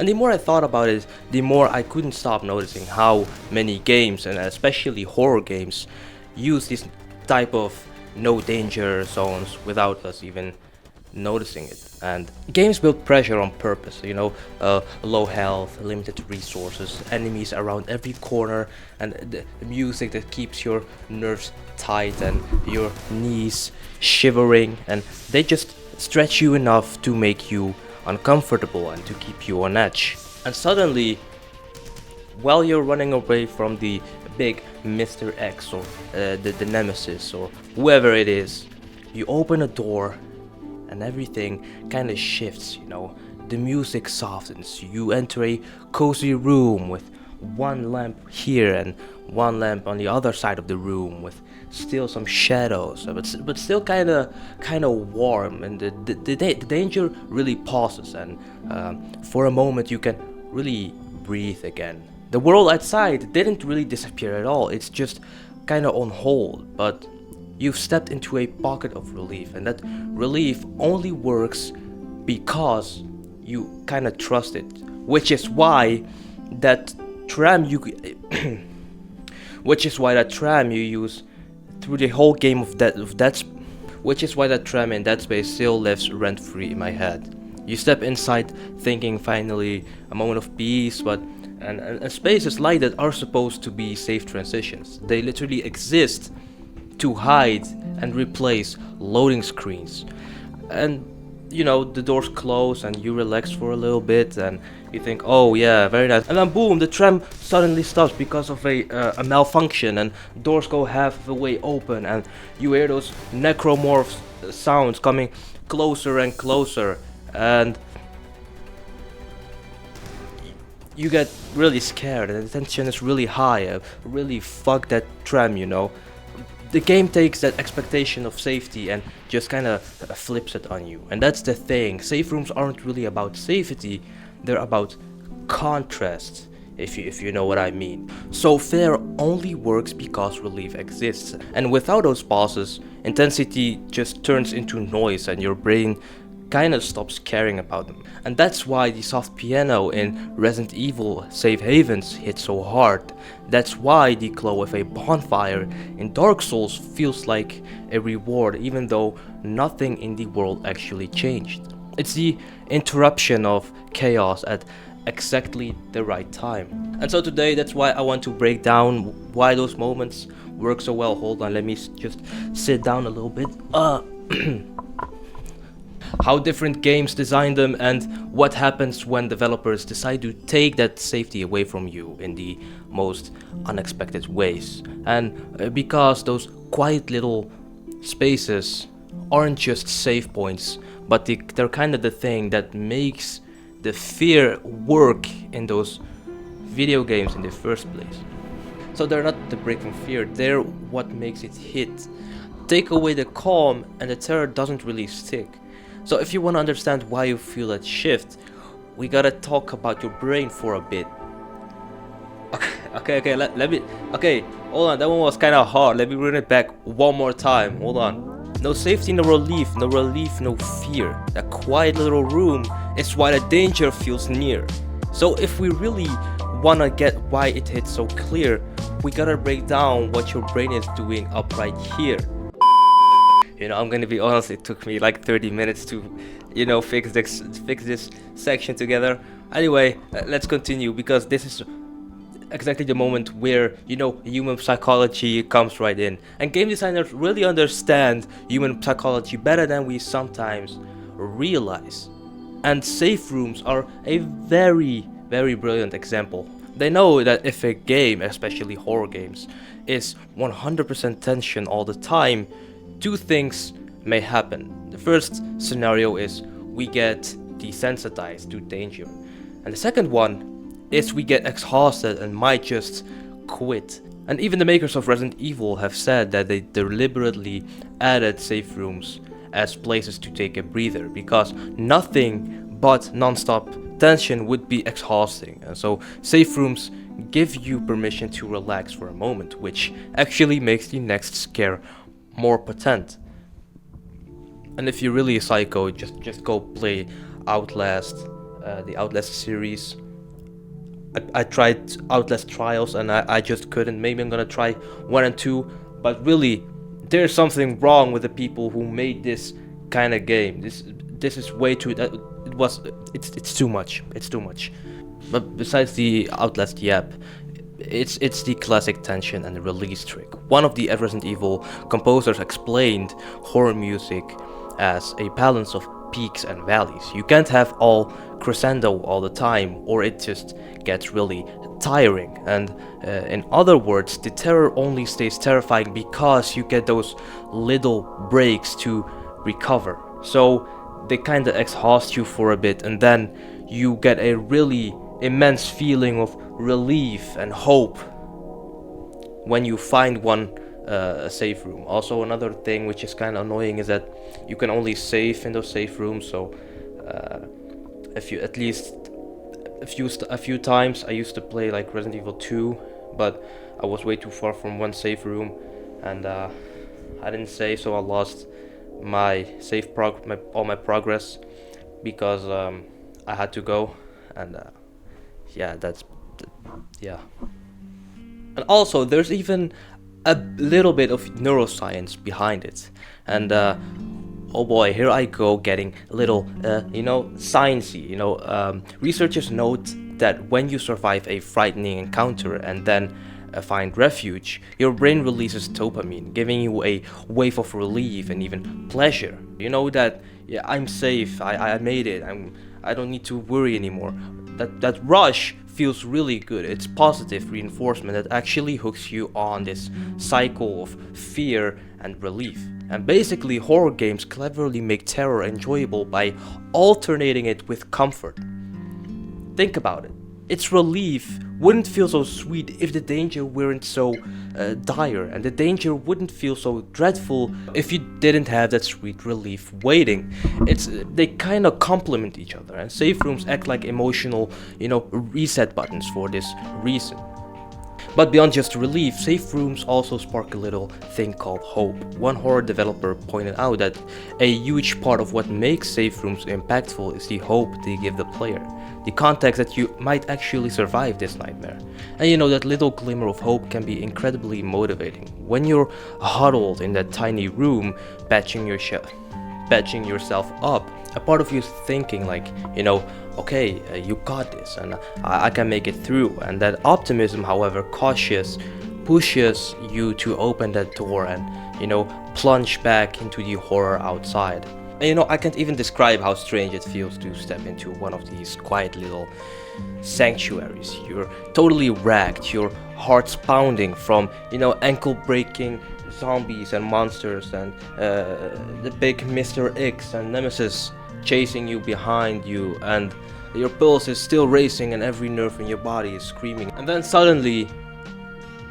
And the more I thought about it, the more I couldn't stop noticing how many games, and especially horror games, use this type of no danger zones without us even noticing it. And games build pressure on purpose, low health, limited resources, enemies around every corner, and the music that keeps your nerves tight and your knees shivering, and they just stretch you enough to make you uncomfortable and to keep you on edge. And suddenly, while you're running away from the big Mr. X or the Nemesis or whoever it is, you open a door and everything kind of shifts, The music softens. You enter a cozy room with one lamp here and one lamp on the other side of the room with still some shadows, but still kind of warm, and the danger really pauses, and for a moment you can really breathe again. The world outside didn't really disappear at all. It's just kind of on hold, but you've stepped into a pocket of relief, and that relief only works because you kind of trust it, which is why that tram you use through the whole game which is why that tram in Dead Space still lives rent-free in my head. You step inside thinking finally a moment of peace, but and spaces like that are supposed to be safe transitions. They literally exist to hide and replace loading screens. And the doors close and you relax for a little bit and you think, oh yeah, very nice, and then boom, the tram suddenly stops because of a malfunction, and doors go half the way open, and you hear those necromorph sounds coming closer and closer, and you get really scared, and the tension is really high. Really fuck that tram, The game takes that expectation of safety and just kind of flips it on you. And that's the thing. Safe rooms aren't really about safety, they're about contrast, if you know what I mean. So fear only works because relief exists. And without those pauses, intensity just turns into noise and your brain kind of stops caring about them. And that's why the soft piano in Resident Evil Safe Havens hits so hard. That's why the glow of a bonfire in Dark Souls feels like a reward, even though nothing in the world actually changed. It's the interruption of chaos at exactly the right time. And so today, that's why I want to break down why those moments work so well. Hold on, let me just sit down a little bit. How different games design them, and what happens when developers decide to take that safety away from you in the most unexpected ways. And because those quiet little spaces aren't just save points, but they're kind of the thing that makes the fear work in those video games in the first place. So they're not the break from fear, they're what makes it hit. Take away the calm and the terror doesn't really stick. So if you want to understand why you feel that shift, we gotta talk about your brain for a bit. Okay, hold on, that one was kind of hard. Let me run it back one more time. Hold on. No safety, no relief, no fear. That quiet little room is why the danger feels near. So if we really wanna get why it hits so clear, we gotta break down what your brain is doing up right here. I'm gonna be honest, it took me like 30 minutes to, fix this section together. Anyway, let's continue, because this is exactly the moment where, human psychology comes right in. And game designers really understand human psychology better than we sometimes realize. And safe rooms are a very, very brilliant example. They know that if a game, especially horror games, is 100% tension all the time, two things may happen. The first scenario is we get desensitized to danger. And the second one is we get exhausted and might just quit. And even the makers of Resident Evil have said that they deliberately added safe rooms as places to take a breather, because nothing but non-stop tension would be exhausting. And so safe rooms give you permission to relax for a moment, which actually makes the next scare more potent. And if you're really a psycho, just go play Outlast the Outlast series. I tried Outlast Trials and I just couldn't. Maybe I'm gonna try 1 and 2, but really, there's something wrong with the people who made this kind of game. This is way too. It's too much. It's too much. But besides the Outlast yap, it's the classic tension and the release trick. One of the Resident Evil composers explained horror music as a balance of peaks and valleys. You can't have all crescendo all the time, or it just gets really tiring. And in other words, the terror only stays terrifying because you get those little breaks to recover. So they kind of exhaust you for a bit, and then you get a really immense feeling of relief and hope when you find one safe room. Also, another thing which is kind of annoying is that you can only save in those safe rooms. So if you at least a few times I used to play like Resident Evil 2, but I was way too far from one safe room, and I didn't save, so I lost my all my progress because I had to go, and yeah, yeah. And also, there's even a little bit of neuroscience behind it, and oh boy, here I go getting a little, sciencey. Researchers note that when you survive a frightening encounter and then find refuge, your brain releases dopamine, giving you a wave of relief and even pleasure. You know that, yeah, I'm safe, I made it, I don't need to worry anymore. That rush feels really good. It's positive reinforcement that actually hooks you on this cycle of fear and relief. And basically, horror games cleverly make terror enjoyable by alternating it with comfort. Think about it. Its relief wouldn't feel so sweet if the danger weren't so dire, and the danger wouldn't feel so dreadful if you didn't have that sweet relief waiting. They kind of complement each other, and safe rooms act like emotional, reset buttons for this reason. But beyond just relief, safe rooms also spark a little thing called hope. One horror developer pointed out that a huge part of what makes safe rooms impactful is the hope they give the player. The context that you might actually survive this nightmare. And that little glimmer of hope can be incredibly motivating. When you're huddled in that tiny room, patching yourself up, a part of you is thinking like, okay, you got this, and I can make it through. And that optimism, however cautious, pushes you to open that door and, plunge back into the horror outside. And I can't even describe how strange it feels to step into one of these quiet little sanctuaries. You're totally racked, your heart's pounding from, ankle-breaking zombies and monsters, and the big Mr. X and Nemesis chasing you behind you, and your pulse is still racing and every nerve in your body is screaming. And then suddenly,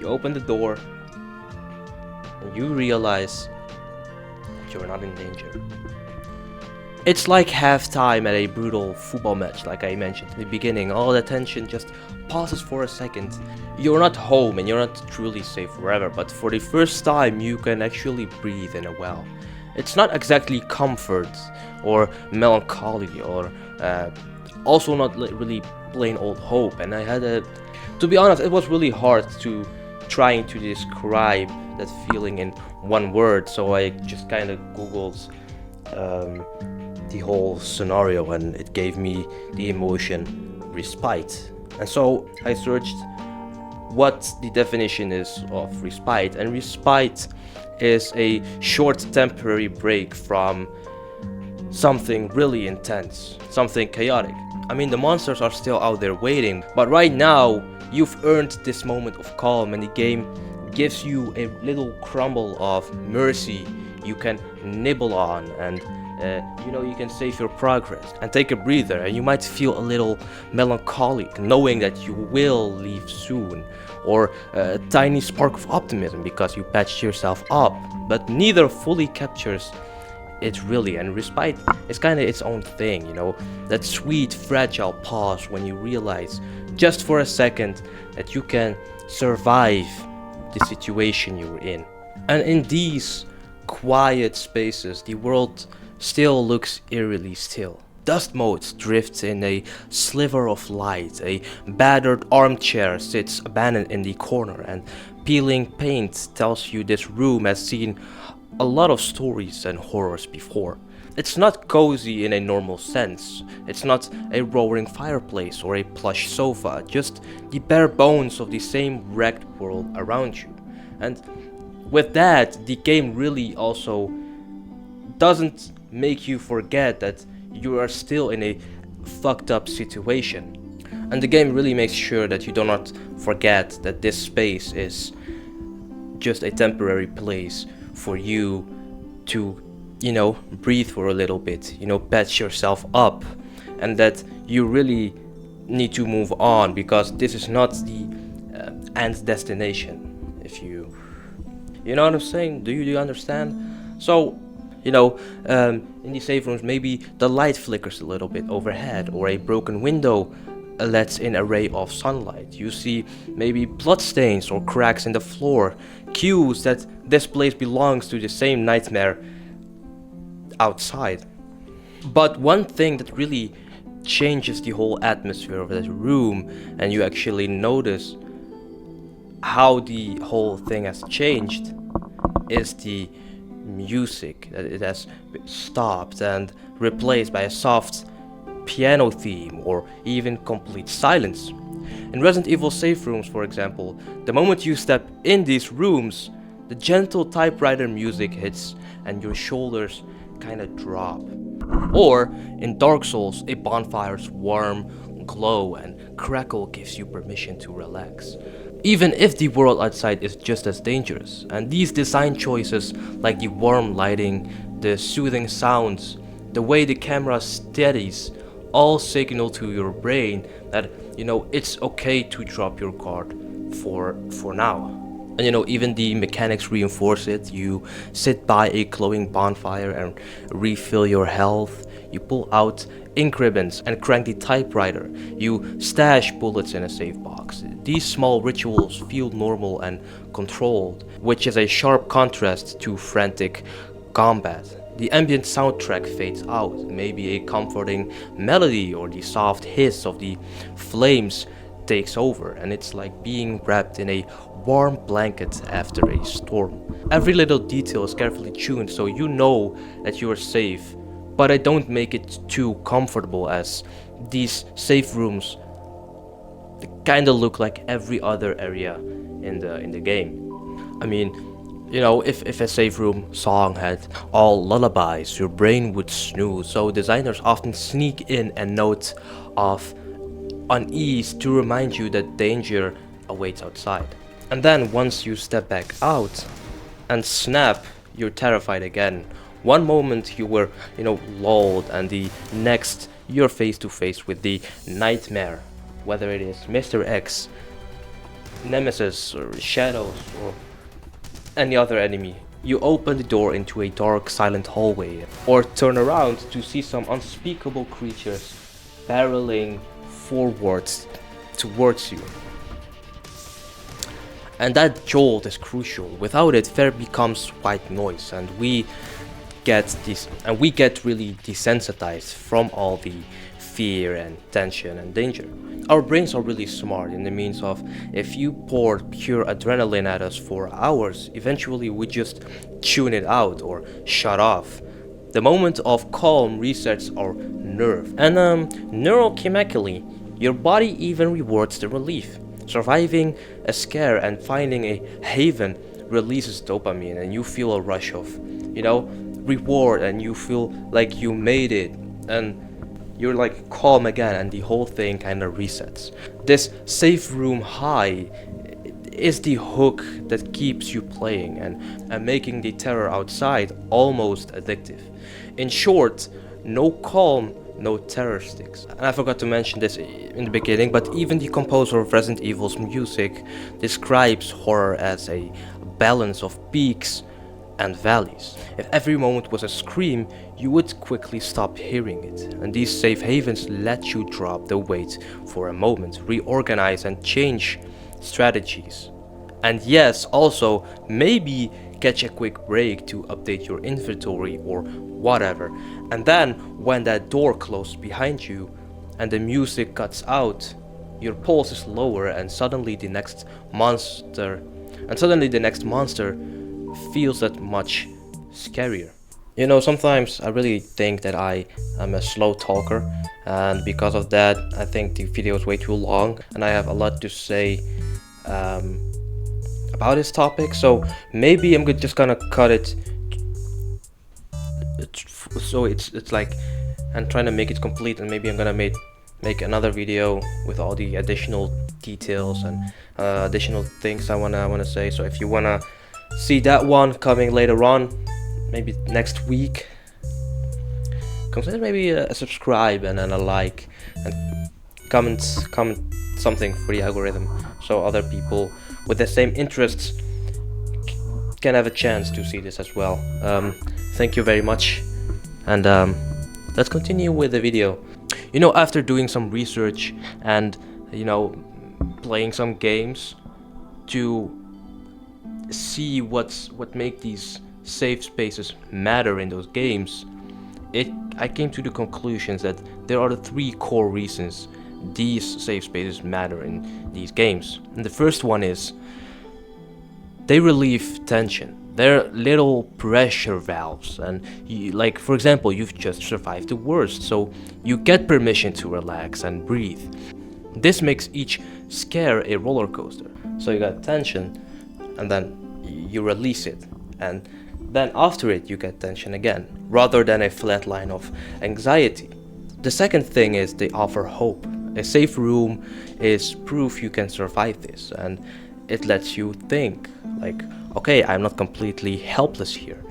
you open the door and you realize that you're not in danger. It's like halftime at a brutal football match, like I mentioned in the beginning. All the tension just pauses for a second. You're not home and you're not truly safe forever, but for the first time you can actually breathe in a well. It's not exactly comfort or melancholy, or also not really plain old hope. And to be honest, it was really hard to trying to describe that feeling in one word, so I just kind of googled the whole scenario, and it gave me the emotion respite. And so I searched what the definition is of respite, and respite is a short temporary break from something really intense, something chaotic. I mean, the monsters are still out there waiting, but right now you've earned this moment of calm, and the game gives you a little crumble of mercy you can nibble on, and you can save your progress and take a breather. And you might feel a little melancholic knowing that you will leave soon, or a tiny spark of optimism because you patched yourself up, but neither fully captures it really. And respite is kind of its own thing, that sweet fragile pause when you realize just for a second that you can survive the situation you're in. And in these quiet spaces, the world still looks eerily still. dust motes drifts in a sliver of light, a battered armchair sits abandoned in the corner, and peeling paint tells you this room has seen a lot of stories and horrors before. It's not cozy in a normal sense. It's not a roaring fireplace or a plush sofa, just the bare bones of the same wrecked world around you. And with that, the game really also doesn't make you forget that you are still in a fucked up situation. And the game really makes sure that you do not forget that this space is just a temporary place for you to, breathe for a little bit, patch yourself up, and that you really need to move on because this is not the end destination. If you know what I'm saying? Do you understand? So, in the safe rooms, maybe the light flickers a little bit overhead, or a broken window lets in a ray of sunlight. You see maybe bloodstains or cracks in the floor, cues that this place belongs to the same nightmare outside. But one thing that really changes the whole atmosphere of that room, and you actually notice how the whole thing has changed, is the music. That it has stopped and replaced by a soft piano theme or even complete silence. In Resident Evil safe rooms, for example, the moment you step in these rooms, the gentle typewriter music hits and your shoulders kind of drop. Or in Dark Souls, a bonfire's warm glow and crackle gives you permission to relax, even if the world outside is just as dangerous. And these design choices, like the warm lighting, the soothing sounds, the way the camera steadies, all signal to your brain that it's okay to drop your guard for now. And even the mechanics reinforce it. You sit by a glowing bonfire and refill your health. You pull out ink ribbons and crank the typewriter. You stash bullets in a safe box. These small rituals feel normal and controlled, which is a sharp contrast to frantic combat. The ambient soundtrack fades out, maybe a comforting melody or the soft hiss of the flames takes over, and it's like being wrapped in a warm blanket after a storm. Every little detail is carefully tuned so you know that you are safe, but I don't make it too comfortable, as these safe rooms kinda look like every other area in the game. I mean, if a safe room song had all lullabies, your brain would snooze, so designers often sneak in a note of unease to remind you that danger awaits outside. And then once you step back out and snap, you're terrified again. One moment you were, lulled, and the next you're face to face with the nightmare, whether it is Mr. X, Nemesis, or Shadows, or any other enemy. You open the door into a dark, silent hallway, or turn around to see some unspeakable creatures barreling forwards towards you. And that jolt is crucial. Without it, fear becomes white noise, and we get really desensitized from all the fear and tension and danger. Our brains are really smart in the means of, if you pour pure adrenaline at us for hours, eventually we just tune it out or shut off. The moment of calm resets our nerve, and neurochemically, your body even rewards the relief. Surviving a scare and finding a haven releases dopamine, and you feel a rush of, reward, and you feel like you made it, and you're like calm again, and the whole thing kind of resets. This safe room high is the hook that keeps you playing and making the terror outside almost addictive. In short, no calm, no terror sticks. And I forgot to mention this in the beginning, but even the composer of Resident Evil's music describes horror as a balance of peaks and valleys. If every moment was a scream, you would quickly stop hearing it. And these safe havens let you drop the weight for a moment, reorganize and change strategies. And yes, also maybe catch a quick break to update your inventory or whatever. And then when that door closes behind you and the music cuts out, your pulse is lower, and suddenly the next monster feels that much scarier. You know, sometimes I really think that I am a slow talker, and because of that I think the video is way too long and I have a lot to say about this topic. So maybe I'm just gonna cut it so it's like I'm trying to make it complete, and maybe I'm gonna make another video with all the additional details and additional things I wanna say. So if you wanna see that one coming later on, maybe next week, consider maybe a subscribe and then a like, and comment something for the algorithm, so other people with the same interests can have a chance to see this as well. Thank you very much, and let's continue with the video. You know, after doing some research and, you know, playing some games to see what make these safe spaces matter in those games, I came to the conclusions that there are the three core reasons these safe spaces matter in these games. And the first one is they relieve tension. They're little pressure valves, and like, for example, you've just survived the worst, so you get permission to relax and breathe. This makes each scare a roller coaster. So you got tension, and then you release it, and then after it you get tension again, rather than a flat line of anxiety. The second thing is they offer hope. A safe room is proof you can survive this, and it lets you think, like, okay, I'm not completely helpless here.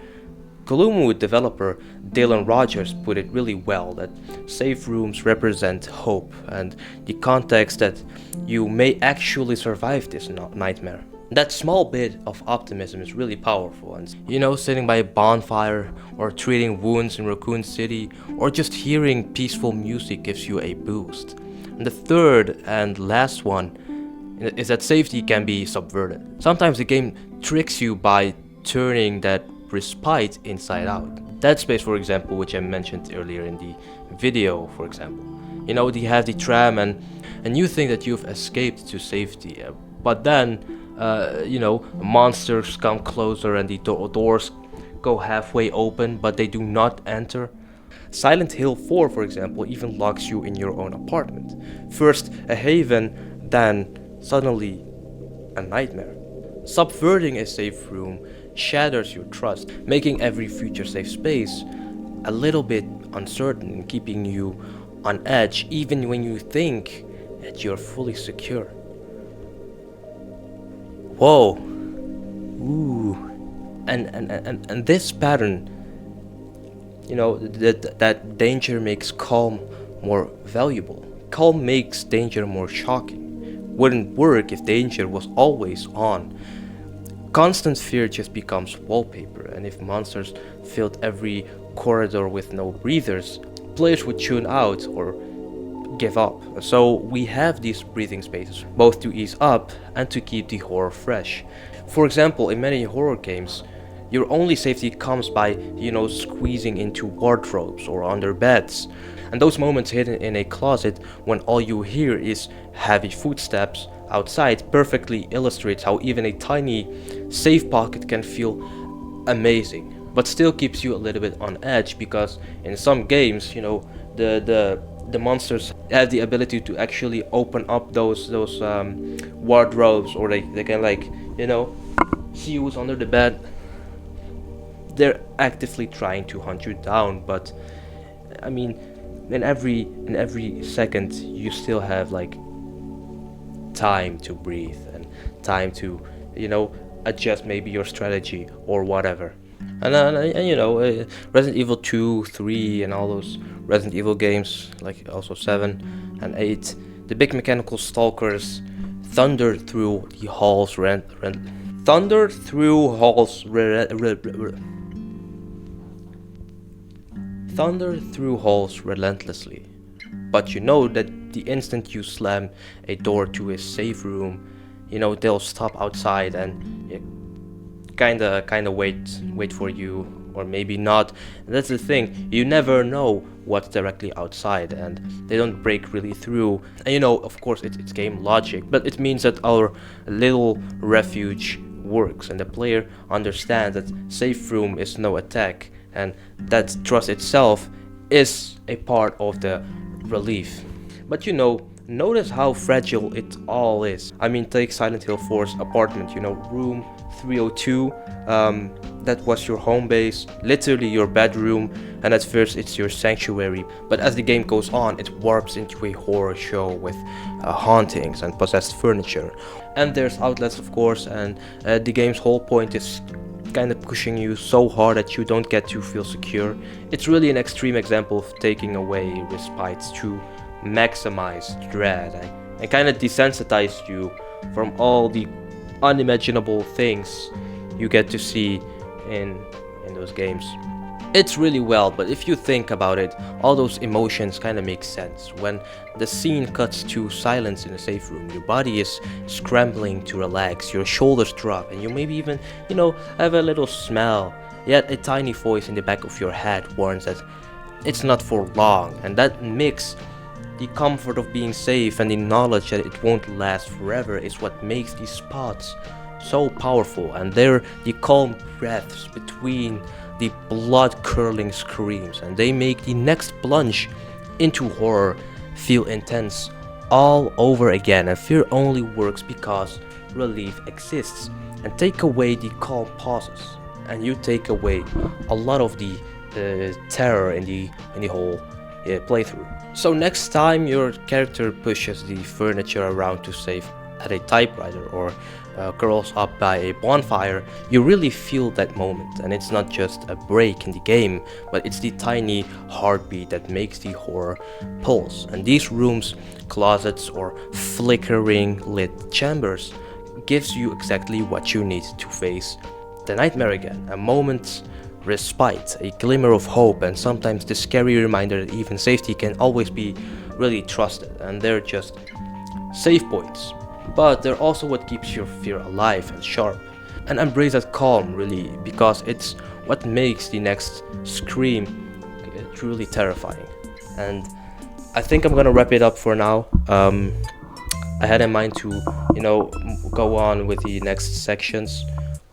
Gloomwood developer Dylan Rogers put it really well, that safe rooms represent hope and the context that you may actually survive this nightmare. That small bit of optimism is really powerful, and you know, sitting by a bonfire or treating wounds in Raccoon City or just hearing peaceful music gives you a boost. And the third and last one is that safety can be subverted. Sometimes the game tricks you by turning that respite inside out. Dead Space, for example, which I mentioned earlier in the video, for example. You know, you have the tram and you think that you've escaped to safety, but then you know, monsters come closer and the doors go halfway open, but they do not enter. Silent Hill 4, for example, even locks you in your own apartment. First a haven, then suddenly a nightmare. Subverting a safe room shatters your trust, making every future safe space a little bit uncertain and keeping you on edge even when you think that you're fully secure. Whoa. Ooh. And this pattern, you know, that danger makes calm more valuable. Calm makes danger more shocking. Wouldn't work if danger was always on. Constant fear just becomes wallpaper, and if monsters filled every corridor with no breathers, players would tune out or give up. So we have these breathing spaces, both to ease up and to keep the horror fresh. For example, in many horror games, your only safety comes by, you know, squeezing into wardrobes or under beds. And those moments hidden in a closet when all you hear is heavy footsteps outside perfectly illustrates how even a tiny safe pocket can feel amazing, but still keeps you a little bit on edge, because in some games, you know, the monsters have the ability to actually open up those wardrobes, or they can, like, you know, see who's under the bed. They're actively trying to hunt you down, but I mean, in every second you still have like time to breathe and time to, you know, adjust maybe your strategy or whatever. And you know, Resident Evil 2, 3 and all those Resident Evil games, like also 7 and 8, the big mechanical stalkers thunder through the halls relentlessly. But you know that the instant you slam a door to a safe room, you know, they'll stop outside and kinda wait for you, or maybe not. And that's the thing, you never know what's directly outside, and they don't break really through. And you know, of course, it's game logic, but it means that our little refuge works, and the player understands that safe room is no attack, and that trust itself is a part of the relief. But you know, notice how fragile it all is. I mean, take Silent Hill 4's apartment, you know, room 302. That was your home base, literally your bedroom, and at first it's your sanctuary. But as the game goes on, it warps into a horror show with hauntings and possessed furniture. And there's Outlast, of course, and the game's whole point is kind of pushing you so hard that you don't get to feel secure. It's really an extreme example of taking away respite to maximize dread, and kind of desensitized you from all the unimaginable things you get to see in those games. It's really well, but if you think about it, all those emotions kind of make sense. When the scene cuts to silence in a safe room, your body is scrambling to relax, your shoulders drop, and you maybe even, you know, have a little smell. Yet a tiny voice in the back of your head warns that it's not for long, and that mix, the comfort of being safe and the knowledge that it won't last forever, is what makes these spots so powerful. And they're the calm breaths between the blood-curdling screams, and they make the next plunge into horror feel intense all over again. And fear only works because relief exists. And take away the calm pauses, and you take away a lot of the terror in the whole playthrough. So next time your character pushes the furniture around to save at a typewriter, or curls up by a bonfire, you really feel that moment. And it's not just a break in the game, but it's the tiny heartbeat that makes the horror pulse. And these rooms, closets, or flickering lit chambers gives you exactly what you need to face the nightmare again. A moment's respite, a glimmer of hope, and sometimes the scary reminder that even safety can always be really trusted. And they're just save points, but they're also what keeps your fear alive and sharp. And embrace that calm, really, because it's what makes the next scream truly terrifying. And I think I'm gonna wrap it up for now. I had in mind to, you know, go on with the next sections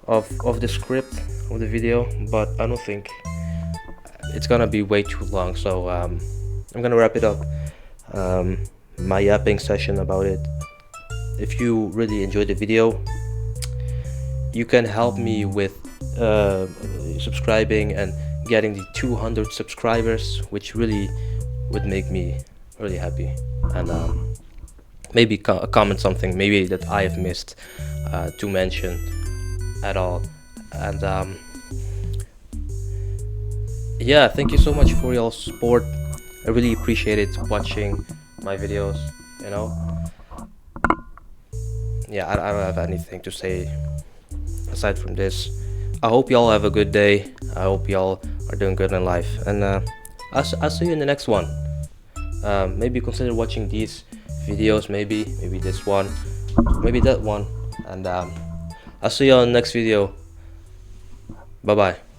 of the script of the video, but I don't think it's gonna be way too long, so I'm gonna wrap it up. My yapping session about it. If you really enjoyed the video, you can help me with subscribing and getting the 200 subscribers, which really would make me really happy. And maybe comment something maybe that I have missed to mention at all. And yeah, thank you so much for your support. I really appreciate it watching my videos, you know. Yeah, I don't have anything to say aside from this. I hope y'all have a good day. I hope y'all are doing good in life, and I'll see you in the next one. Maybe consider watching these videos, maybe this one, maybe that one, and I'll see you on the next video. Bye bye.